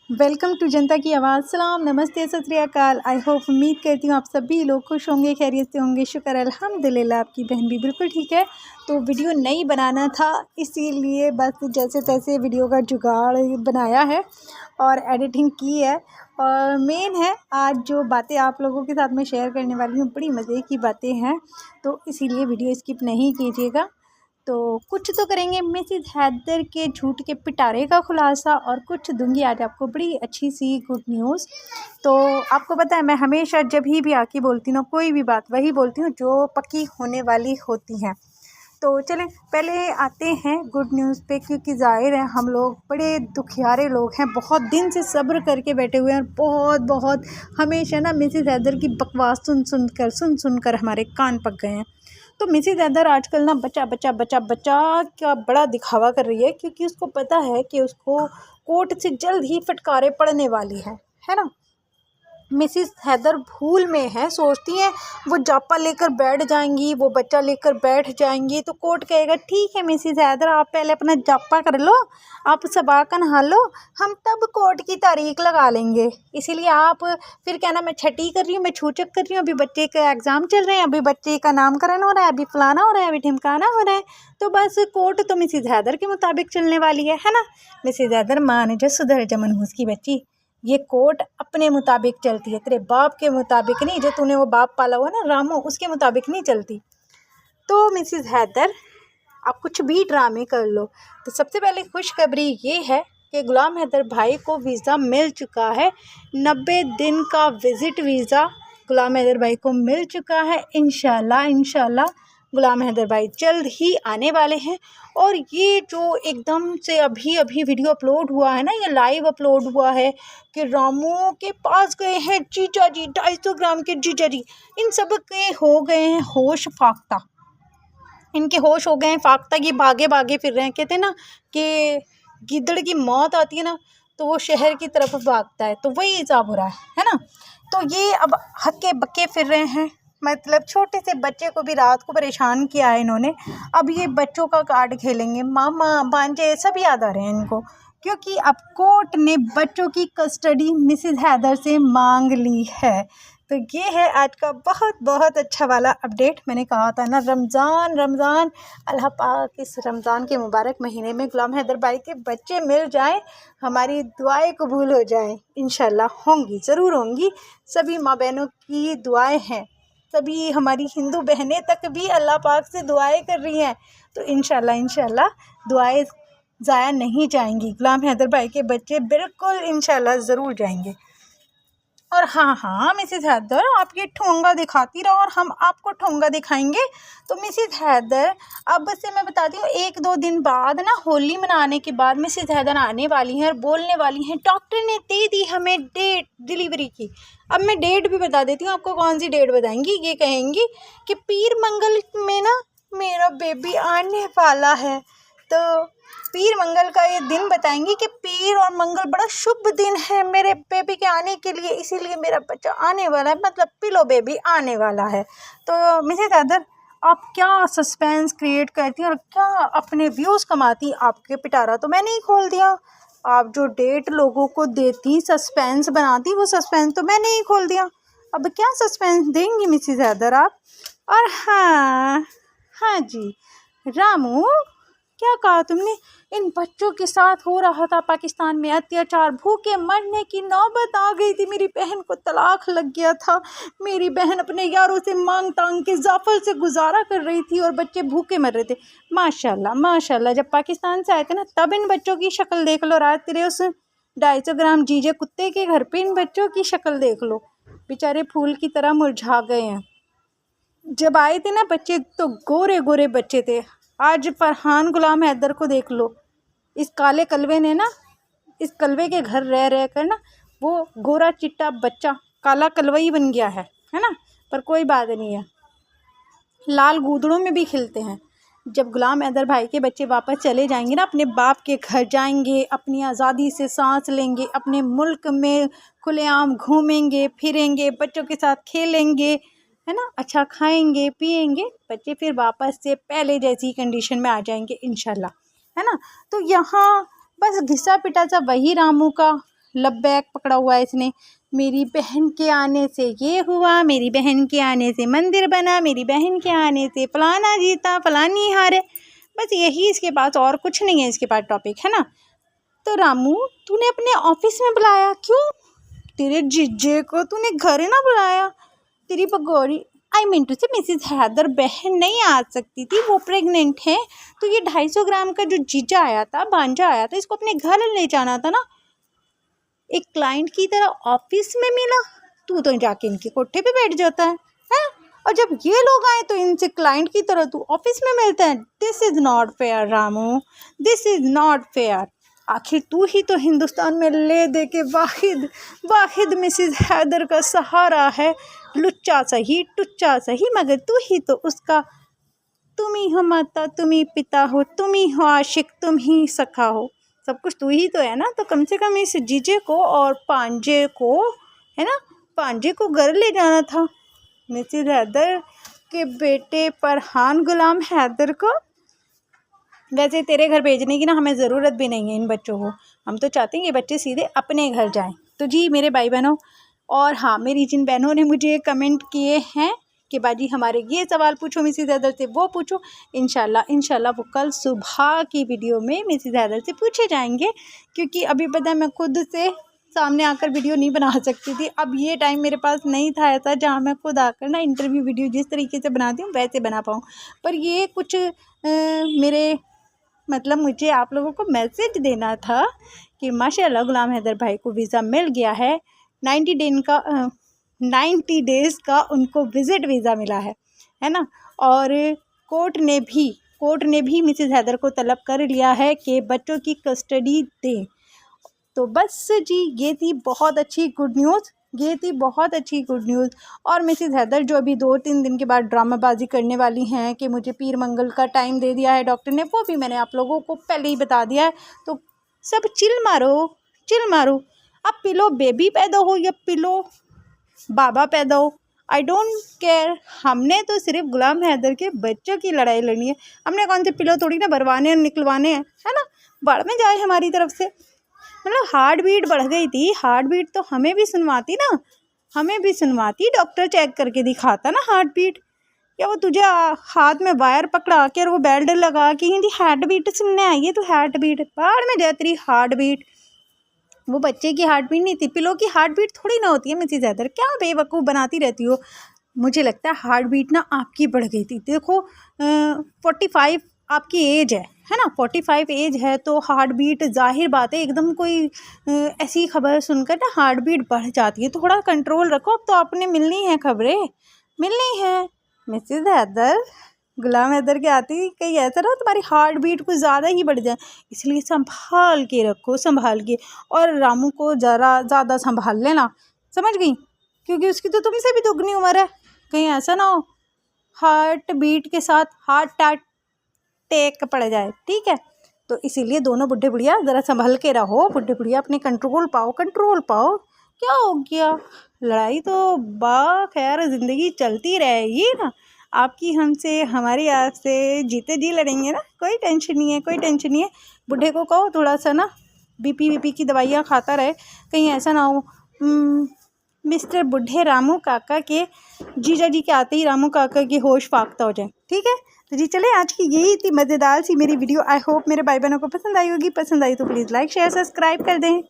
Welcome to जनता की आवाज़। सलाम, नमस्ते, सत श्री अकाल। आई होप, उम्मीद करती हूँ आप सभी लोग खुश होंगे, खैरियत से होंगे। शुक्र अल्हम्दुलिल्लाह, आपकी बहन भी बिल्कुल ठीक है। तो वीडियो नहीं बनाना था, इसीलिए बस जैसे तैसे वीडियो का जुगाड़ बनाया है और एडिटिंग की है। और मेन है, आज जो बातें आप लोगों के साथ में शेयर करने वाली हूँ बड़ी मज़े की बातें हैं, तो इसीलिए वीडियो स्किप नहीं कीजिएगा। तो कुछ तो करेंगे मिसेस हैदर के झूठ के पिटारे का खुलासा, और कुछ दूंगी आज आपको बड़ी अच्छी सी गुड न्यूज़। तो आपको पता है, मैं हमेशा जब भी आके बोलती हूँ कोई भी बात, वही बोलती हूँ जो पक्की होने वाली होती हैं। तो चलें पहले आते हैं गुड न्यूज़ पे, क्योंकि ज़ाहिर है हम लोग बड़े दुखियारे लोग हैं, बहुत दिन से सब्र करके बैठे हुए हैं। बहुत बहुत हमेशा ना मिसेस हैदर की बकवास सुन कर हमारे कान पक गए हैं। तो मिसेस हैदर आजकल ना बच्चा बच्चा बच्चा बच्चा का बड़ा दिखावा कर रही है, क्योंकि उसको पता है कि उसको कोर्ट से जल्द ही फटकारे पड़ने वाली है ना। मिसेस हैदर भूल में है, सोचती हैं वो जापा लेकर बैठ जाएंगी, वो बच्चा लेकर बैठ जाएंगी, तो कोर्ट कहेगा ठीक है मिसेस हैदर, आप पहले अपना जापा कर लो, आप सबा का नहा लो, हम तब कोर्ट की तारीख लगा लेंगे। इसीलिए आप फिर कहना मैं छठी कर रही हूँ, मैं छूचक कर रही हूँ, अभी बच्चे का एग्ज़ाम चल रहे हैं, अभी बच्चे का नामकरण हो रहा है, अभी फलाना हो रहा है, अभी ढिमकाना हो रहा है। तो बस कोर्ट तो मिसेस हैदर के मुताबिक चलने वाली है ना। मिसेस हैदर मान जो सुधर जा मनहूस की बच्ची, ये कोर्ट अपने मुताबिक चलती है, तेरे बाप के मुताबिक नहीं, जो तूने वो बाप पाला हुआ ना रामू, उसके मुताबिक नहीं चलती। तो मिसेस हैदर, आप कुछ भी ड्रामे कर लो, तो सबसे पहले खुशखबरी ये है कि गुलाम हैदर भाई को वीज़ा मिल चुका है। 90 दिन का विज़िट वीज़ा गुलाम हैदर भाई को मिल चुका है। इंशाल्लाह गुलाम हैदर भाई जल्द ही आने वाले हैं। और ये जो एकदम से अभी अभी वीडियो अपलोड हुआ है ना, ये लाइव अपलोड हुआ है कि रामू के पास गए हैं जीजा जी, 250 ग्राम के जीजा जी, इन सब के हो गए हैं होश फाख्ता, इनके होश हो गए हैं फाख्ता, ये भागे भागे फिर रहे हैं। कहते हैं ना कि गिद्दड़ की मौत आती है ना, तो वो शहर की तरफ भागता है, तो वही हिसाब हो रहा है ना। तो ये अब हक्के बक्के फिर रहे हैं, मतलब छोटे से बच्चे को भी रात को परेशान किया है इन्होंने। अब ये बच्चों का कार्ड खेलेंगे, मामा भांजे सब याद आ रहे हैं इनको, क्योंकि अब कोर्ट ने बच्चों की कस्टडी मिसेस हैदर से मांग ली है। तो ये है आज का बहुत बहुत अच्छा वाला अपडेट। मैंने कहा था ना, रमज़ान अल्लाह पाक इस रमज़ान के मुबारक महीने में गुलाम हैदर भाई के बच्चे मिल जाएं, हमारी दुआएं कबूल हो जाएं। इंशाल्लाह होंगी, ज़रूर होंगी। सभी माँ बहनों की दुआएं हैं, सभी हमारी हिंदू बहनें तक भी अल्लाह पाक से दुआएं कर रही हैं। तो इंशाल्लाह दुआएं ज़ाया नहीं जाएंगी, गुलाम हैदर भाई के बच्चे बिल्कुल इंशाल्लाह ज़रूर जाएंगे। और हाँ मिसेस हैदर, आप ये ठोंगा दिखाती रहो और हम आपको ठोंगा दिखाएंगे। तो मिसेस हैदर, अब से मैं बताती हूँ, 1-2 दिन बाद ना, होली मनाने के बाद मिसेस हैदर आने वाली हैं और बोलने वाली हैं। डॉक्टर ने दे दी हमें डेट डिलीवरी की। अब मैं डेट भी बता देती हूँ आपको, कौन सी डेट बताएंगी। ये कहेंगी कि पीर मंगल में ना मेरा बेबी आने वाला है। तो पीर मंगल का ये दिन बताएंगी कि पीर और मंगल बड़ा शुभ दिन है मेरे बेबी के आने के लिए, इसीलिए मेरा बच्चा आने वाला है, मतलब पिलो बेबी आने वाला है। तो मिसेस हैदर, आप क्या सस्पेंस क्रिएट करती हैं और क्या अपने व्यूज़ कमाती। आपके पिटारा तो मैंने ही खोल दिया, आप जो डेट लोगों को देती, सस्पेंस बनाती, वो सस्पेंस तो मैंने ही खोल दिया। अब क्या सस्पेंस देंगी मिसेस हैदर आप। और हाँ जी रामू, क्या कहा तुमने, इन बच्चों के साथ हो रहा था पाकिस्तान में अत्याचार, भूखे मरने की नौबत आ गई थी, मेरी बहन को तलाक लग गया था, मेरी बहन अपने यारों से मांग तांग के जाफर से गुजारा कर रही थी और बच्चे भूखे मर रहे थे। माशाल्लाह जब पाकिस्तान से आए थे ना, तब इन बच्चों की शक्ल देख लो, रात तेरे उस 250 ग्राम जीजे कुत्ते के घर पे इन बच्चों की शक्ल देख लो, बेचारे फूल की तरह मुरझा गए हैं। जब आए थे ना बच्चे, तो गोरे गोरे बच्चे थे। आज फरहान गुलाम हैदर को देख लो, इस काले कलवे ने ना, इस कलवे के घर रह रह कर ना, वो गोरा चिट्टा बच्चा काला कलवा बन गया है ना। पर कोई बात नहीं है, लाल गूदड़ों में भी खिलते हैं। जब गुलाम हैदर भाई के बच्चे वापस चले जाएंगे ना, अपने बाप के घर जाएंगे, अपनी आज़ादी से सांस लेंगे, अपने मुल्क में खुलेआम घूमेंगे फिरेंगे, बच्चों के साथ खेलेंगे, है ना, अच्छा खाएंगे पिएंगे, बच्चे फिर वापस से पहले जैसी कंडीशन में आ जाएंगे इंशाल्लाह, है ना। तो यहाँ बस घिसा पिटा सा वही रामू का लब्बैक पकड़ा हुआ है इसने। मेरी बहन के आने से ये हुआ, मेरी बहन के आने से मंदिर बना, मेरी बहन के आने से फलाना जीता फलानी हारे। बस यही इसके पास, और कुछ नहीं है इसके पास टॉपिक, है ना। तो रामू तूने अपने ऑफिस में बुलाया क्यों? तेरे जीजे को तूने घर ना बुलाया? तेरी पगोरी, आई मीन टू से मिसेज हैदर बहन नहीं आ सकती थी, वो प्रेग्नेंट है। तो ये 250 ग्राम का जो जीजा आया था, भांजा आया था, इसको अपने घर ले जाना था ना। एक क्लाइंट की तरह ऑफिस में मिला, तू तो जाके इनके कोठे पे बैठ जाता है? और जब ये लोग आए तो इनसे क्लाइंट की तरह तू ऑफिस में मिलता है। This is not fair Ramu, this is not fair. आखिर तू ही तो हिंदुस्तान में ले दे के वाहिद मिसेस हैदर का सहारा है। लुच्चा सही टुच्चा सही, मगर तू ही तो उसका, तुम ही हो माता, तुम ही पिता हो, तुम ही हो आशिक, तुम ही सखा हो, सब कुछ तू ही तो है ना। तो कम से कम इस जीजे को और पांजे को, है ना, पांजे को घर ले जाना था। मिसेस हैदर के बेटे फरहान गुलाम हैदर को। वैसे तेरे घर भेजने की ना हमें ज़रूरत भी नहीं है इन बच्चों को, हम तो चाहते हैं ये बच्चे सीधे अपने घर जाएं। तो जी मेरे भाई बहनों, और हाँ, मेरी जिन बहनों ने मुझे कमेंट किए हैं कि बाजी हमारे ये सवाल पूछो मिसेस हैदर से, वो पूछो, इंशाल्लाह वो कल सुबह की वीडियो में मिसेस हैदर से पूछे जाएंगे। क्योंकि अभी पता है मैं खुद से सामने आकर वीडियो नहीं बना सकती थी। अब ये टाइम मेरे पास नहीं था ऐसा जहाँ मैं खुद आकर ना इंटरव्यू वीडियो जिस तरीके से बनाती हूँ वैसे बना पाऊँ। पर ये कुछ मेरे मतलब मुझे आप लोगों को मैसेज देना था कि माशाल्लाह गुलाम हैदर भाई को वीज़ा मिल गया है। 90 डेज़ का उनको विज़िट वीज़ा मिला है ना। और कोर्ट ने भी मिसेस हैदर को तलब कर लिया है कि बच्चों की कस्टडी दें। तो बस जी ये थी बहुत अच्छी गुड न्यूज़, और मिसेस हैदर जो अभी 2-3 दिन के बाद ड्रामाबाजी करने वाली हैं कि मुझे पीर मंगल का टाइम दे दिया है डॉक्टर ने, वो भी मैंने आप लोगों को पहले ही बता दिया है। तो सब चिल मारो। अब पिलो बेबी पैदा हो या पिलो बाबा पैदा हो, आई डोंट केयर। हमने तो सिर्फ गुलाम हैदर के बच्चों की लड़ाई लड़नी है। हमने कौन से पिलो थोड़ी ना भरवाने और निकलवाने हैं, है ना। बढ़ में जाए हमारी तरफ से। मतलब हार्ट बीट बढ़ गई थी, हार्ट बीट तो हमें भी सुनवाती, डॉक्टर चेक करके दिखाता ना हार्ट बीट। क्या वो तुझे हाथ में वायर पकड़ा के और वो बेल्ट लगा के हिंदी हार्ट बीट सुनने आई है? तो हार्ट बीट बाहर में जाए तेरी हार्ट बीट। वो बच्चे की हार्ट बीट नहीं थी, पिलो की हार्ट बीट थोड़ी ना होती है मिसेस हैदर, क्या बेवकूफ़ बनाती रहती हो। मुझे लगता है हार्ट बीट ना आपकी बढ़ गई थी। देखो 45 आपकी एज है ना, 45 एज है तो हार्ट बीट ज़ाहिर बात है एकदम कोई ऐसी खबर सुनकर ना हार्ट बीट बढ़ जाती है। थोड़ा कंट्रोल रखो, अब तो आपने मिलनी है खबरें, मिलनी है। मिसेस हैदर गुलाम हैदर के आती कहीं ऐसा ना तुम्हारी हार्ट बीट कुछ ज़्यादा ही बढ़ जाए, इसलिए संभाल के रखो, संभाल के। और रामू को ज़रा ज़्यादा संभाल लेना, समझ गई, क्योंकि उसकी तो तुमसे भी दुगनी उम्र है। कहीं ऐसा ना हो हार्ट बीट के साथ हार्ट अटैक पड़ जाए, ठीक है। तो इसीलिए दोनों बुढ़े बुढ़िया ज़रा संभल के रहो, बुढ़े बुढ़िया अपने कंट्रोल पाओ। क्या हो गया, लड़ाई तो खैर ज़िंदगी चलती रहेगी ना, आपकी हमसे हमारी आपसे जीते जी लड़ेंगे ना, कोई टेंशन नहीं है। बुढ़े को कहो थोड़ा सा ना बीपी की दवाइयाँ खाता रहे, कहीं ऐसा ना हो मिस्टर बुढ़े रामू काका के जीजा जी के आते ही रामू काका की होश फाख्ता हो जाए, ठीक है। तो जी चले, आज की यही थी मज़ेदार सी मेरी वीडियो। आई होप मेरे भाई बहनों को पसंद आई होगी। पसंद आई तो प्लीज़ लाइक शेयर सब्सक्राइब कर दें।